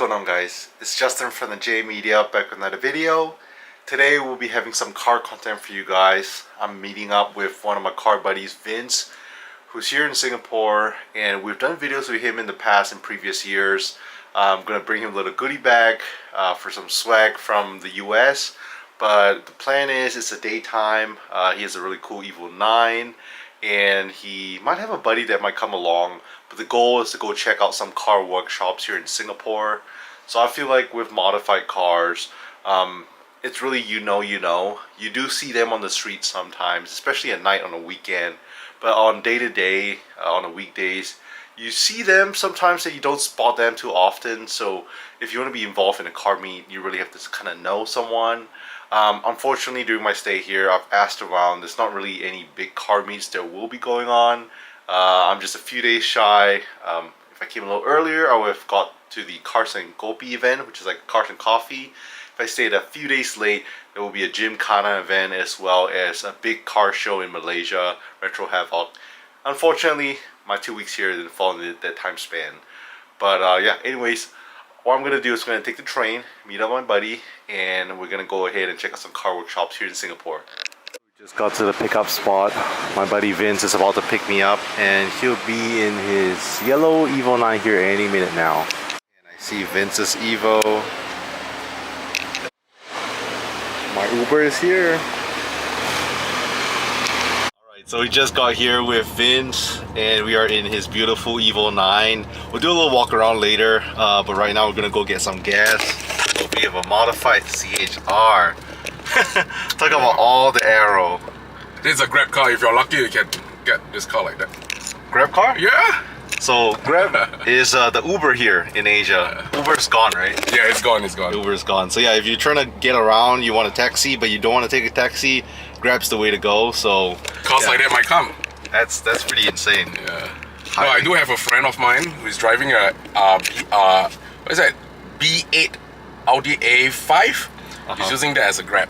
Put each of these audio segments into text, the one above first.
going on, guys? It's Justin from the J Media back with another video. Today we'll be having some car content for you guys. I'm meeting up with one of my car buddies, Vince, who's here in Singapore, and we've done videos with him in the past in previous years. I'm gonna bring him a little goodie bag for some swag from the US, but the plan is it's a daytime. He has a really cool Evo 9, and he might have a buddy that might come along, but the goal is to go check out some car workshops here in Singapore. So I feel like with modified cars, it's really you do see them on the street sometimes, especially at night on a weekend, but on day-to-day, on the weekdays, you see them sometimes that you don't spot them too often. So if you want to be involved in a car meet, you really have to kind of know someone. Unfortunately, during my stay here, I've asked around. There's not really any big car meets that will be going on. I'm just a few days shy. If I came a little earlier, I would have got to the Cars and Kopi event, which is like Cars and Coffee. If I stayed a few days late, there will be a Gymkhana event as well as a big car show in Malaysia, Retro Havoc. Unfortunately, my 2 weeks here didn't fall into that time span. But yeah, anyways, what I'm going to do is I'm going to take the train, meet up with my buddy, and we're going to go ahead and check out some car workshops here in Singapore. We just got to the pickup spot. My buddy Vince is about to pick me up, and he'll be in his yellow Evo 9 here any minute now. And I see Vince's Evo. My Uber is here. So we just got here with Vince, and we are in his beautiful Evo 9. We'll do a little walk around later, but right now we're gonna go get some gas. So we have a modified CHR. Talk about all the aero. This is a Grab car. If you're lucky, you can get this car like that. Grab car? Yeah. So Grab is the Uber here in Asia. Uber's gone, right? Yeah, it's gone. It's gone. Uber's gone. So yeah, if you're trying to get around, you want a taxi, but you don't want to take a taxi, Grab's the way to go. So cars like that might come. That's pretty insane. Yeah. No, I do have a friend of mine who's driving a what is that? B8 Audi A5. He's using that as a Grab.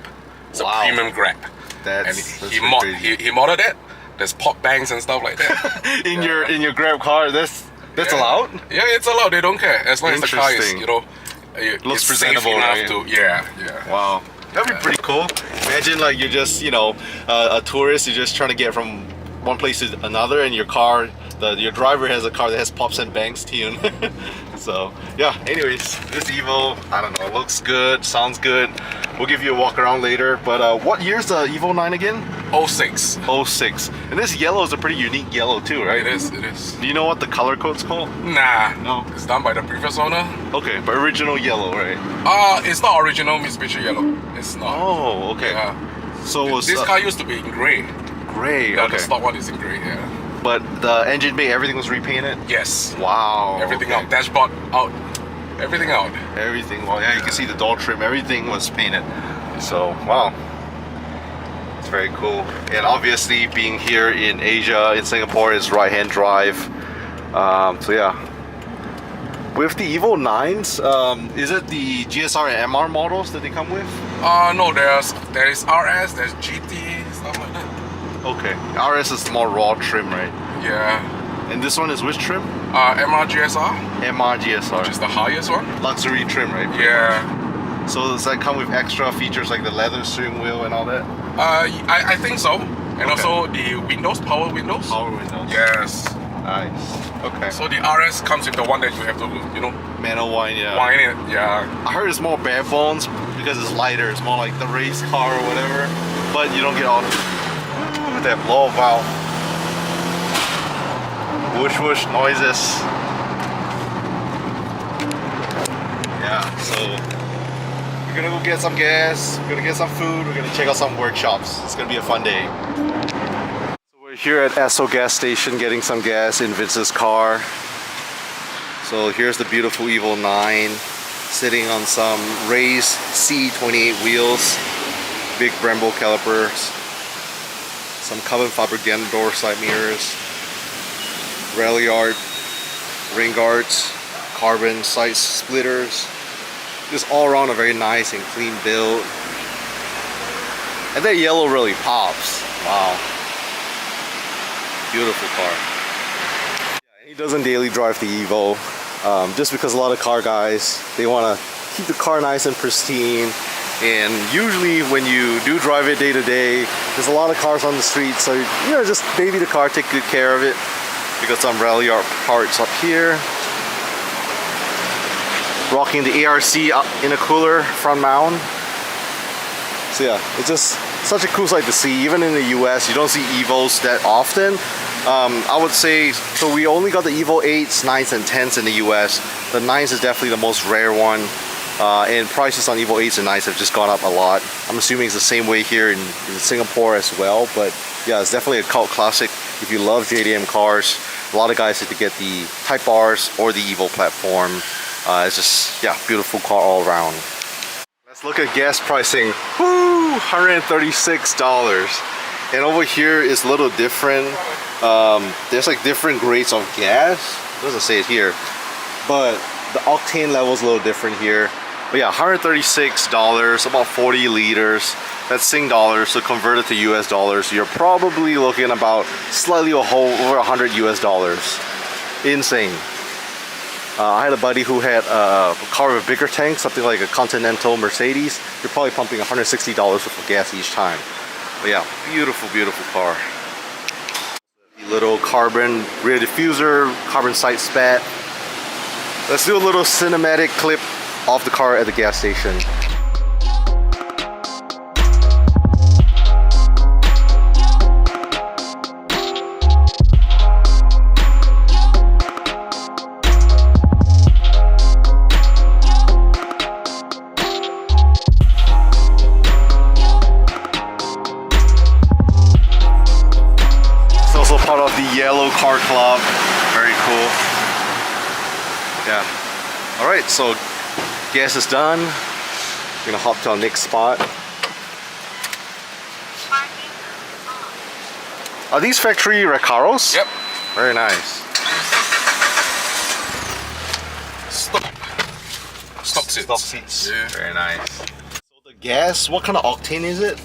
It's a premium Grab. That's he modded it. There's pop bangs and stuff like that. in your Grab car, that's allowed? Yeah, it's allowed. They don't care as long as the car is, looks it's presentable, safe enough right? to, yeah. Wow, that'd be pretty cool. Imagine like you're just a tourist. You're just trying to get from one place to another, and your car, your driver has a car that has pops and bangs tune. So yeah, anyways, this Evo, I don't know, looks good, sounds good. We'll give you a walk around later, but what year's the Evo 9 again? 06. 06. And this yellow is a pretty unique yellow too, right? It is. Do you know what the color code's called? Nah. No. It's done by the previous owner. Okay, but original yellow, right? It's not original Mitsubishi yellow. It's not. Oh, okay. Yeah. So was this car used to be in grey. Gray, Yeah, okay. the stock one is in grey, yeah. But the engine bay, everything was repainted? Yes. Wow. Everything out. Dashboard out. Everything out. Everything. Well, yeah, you can see the door trim. Everything was painted. So, wow. It's very cool. And obviously, being here in Asia, in Singapore, is right-hand drive. So, yeah. With the Evo 9s, is it the GSR and MR models that they come with? No, there is RS, there's GT, stuff like that. Okay. RS is more raw trim, right? Yeah. And this one is which trim? MR GSR. MR GSR. Which is the highest one. Luxury trim, right? Yeah. So does that come with extra features like the leather steering wheel and all that? I think so. And also the windows, power windows. Power windows. Yes. Nice. Okay. So the RS comes with the one that you have to, manual wind, yeah. wind it. Yeah. I heard it's more bare bones because it's lighter. It's more like the race car or whatever. But you don't get all that blow valve. Whoosh whoosh noises. Yeah, so we're gonna go get some gas, we're gonna get some food, we're gonna check out some workshops. It's gonna be a fun day. So we're here at Esso gas station getting some gas in Vince's car. So here's the beautiful Evo 9 sitting on some raised C28 wheels, big Brembo calipers, some carbon fiber door side mirrors, rail yard, ring guards, carbon side splitters. Just all around a very nice and clean build. And that yellow really pops. Wow. Beautiful car. Yeah, he doesn't daily drive the Evo. just because a lot of car guys, they want to keep the car nice and pristine. And usually when you do drive it day to day, there's a lot of cars on the street, so just baby the car, take good care of it. We got some rally art parts up here. Rocking the ARC in a cooler front mount. So yeah, it's just such a cool sight to see. Even in the US, you don't see Evos that often. I would say, so we only got the Evo 8s, 9s, and 10s in the US. The 9s is definitely the most rare one. And prices on Evo 8s and 9s have just gone up a lot. I'm assuming it's the same way here in Singapore as well. But yeah, it's definitely a cult classic. If you love JDM cars, a lot of guys have to get the Type Rs or the Evo platform. It's just, yeah, beautiful car all around. Let's look at gas pricing. Woo! $136. And over here is a little different. There's like different grades of gas. It doesn't say it here. But the octane level is a little different here. But yeah, $136, about 40 liters. That's Sing dollars, so converted to US dollars, you're probably looking about slightly over 100 US dollars. Insane. I had a buddy who had a car with a bigger tank, something like a Continental Mercedes. You're probably pumping $160 worth of gas each time. But yeah, beautiful, beautiful car. The little carbon rear diffuser, carbon side spat. Let's do a little cinematic clip of the car at the gas station. It's also part of the Yellow Car Club. Very cool. Yeah. Alright, so gas is done. We're gonna hop to our next spot. Are these factory Recaros? Yep. Very nice. Stop seats. seats. Yeah. Very nice. So the gas, what kind of octane is it?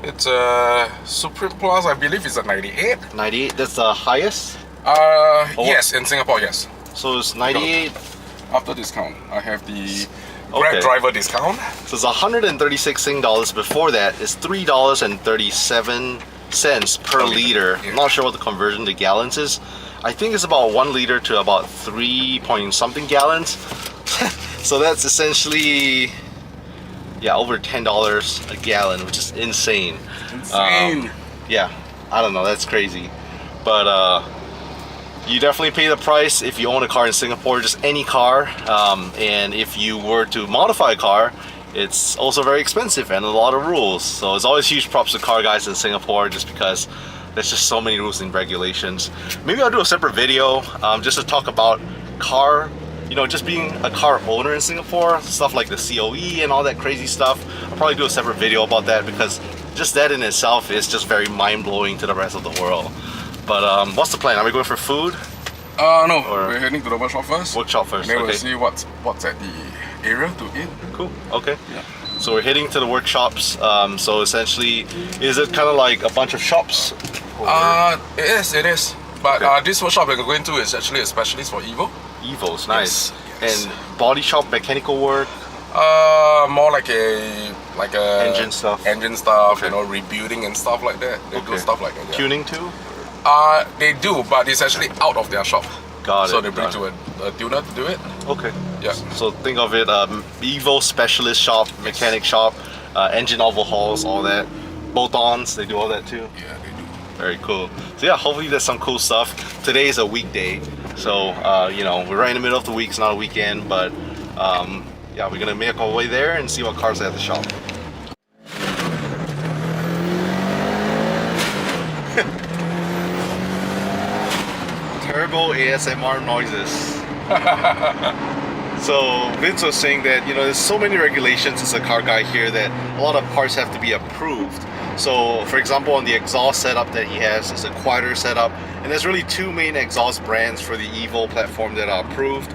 It's a Supreme Plus, I believe it's a 98. 98, that's the highest? Yes, in Singapore, yes. So it's 98. After discount, I have the Grab driver discount. So it's 136 Sing dollars. Before that, it's $3.37 per liter. Yeah. I'm not sure what the conversion to gallons is. I think it's about 1 liter to about 3 point something gallons. So that's essentially, yeah, over $10 a gallon, which is insane. Yeah, I don't know, that's crazy. But you definitely pay the price if you own a car in Singapore, just any car. And if you were to modify a car, it's also very expensive and a lot of rules. So it's always huge props to car guys in Singapore, just because there's just so many rules and regulations. Maybe I'll do a separate video just to talk about car, just being a car owner in Singapore, stuff like the COE and all that crazy stuff. I'll probably do a separate video about that, because just that in itself is just very mind-blowing to the rest of the world. But what's the plan? Are we going for food? No, we're heading to the workshop first. Workshop first, Then okay. we'll see what's at the area to eat. Cool, okay. Yeah. So we're heading to the workshops. So essentially, is it kind of like a bunch of shops? It is. But Okay. this workshop we're going to is actually a specialist for Evo. Evos, nice. Yes. And body shop, mechanical work? More like a Engine stuff. Okay. Rebuilding and stuff like that. They do Okay. stuff like that. Yeah. Tuning too? They do, but it's actually out of their shop. Got it. So they bring got to a tuner to do it. Okay. Yeah. So think of it, Evo specialist shop, mechanic shop, engine overhauls, all that. Bolt-ons, they do all that too. Yeah, they do. Very cool. So yeah, hopefully there's some cool stuff. Today is a weekday, so we're right in the middle of the week. It's not a weekend, but yeah, we're gonna make our way there and see what cars are at the shop. Terrible ASMR noises. So Vince was saying that there's so many regulations as a car guy here that a lot of parts have to be approved. So for example, on the exhaust setup that he has, it's a quieter setup, and there's really two main exhaust brands for the Evo platform that are approved.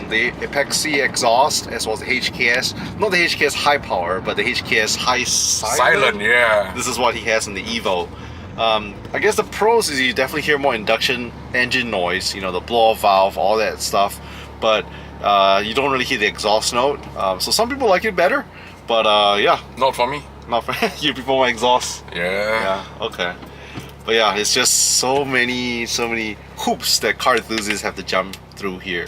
The Apex-C exhaust, as well as the HKS, not the HKS high power, but the HKS high silent. Yeah. This is what he has in the Evo. I guess the pros is you definitely hear more induction engine noise, the blow-off valve, all that stuff, but you don't really hear the exhaust note. So some people like it better, but yeah. Not for me. Not for you people want exhaust? Yeah. Yeah, okay. But yeah, it's just so many hoops that car enthusiasts have to jump through here.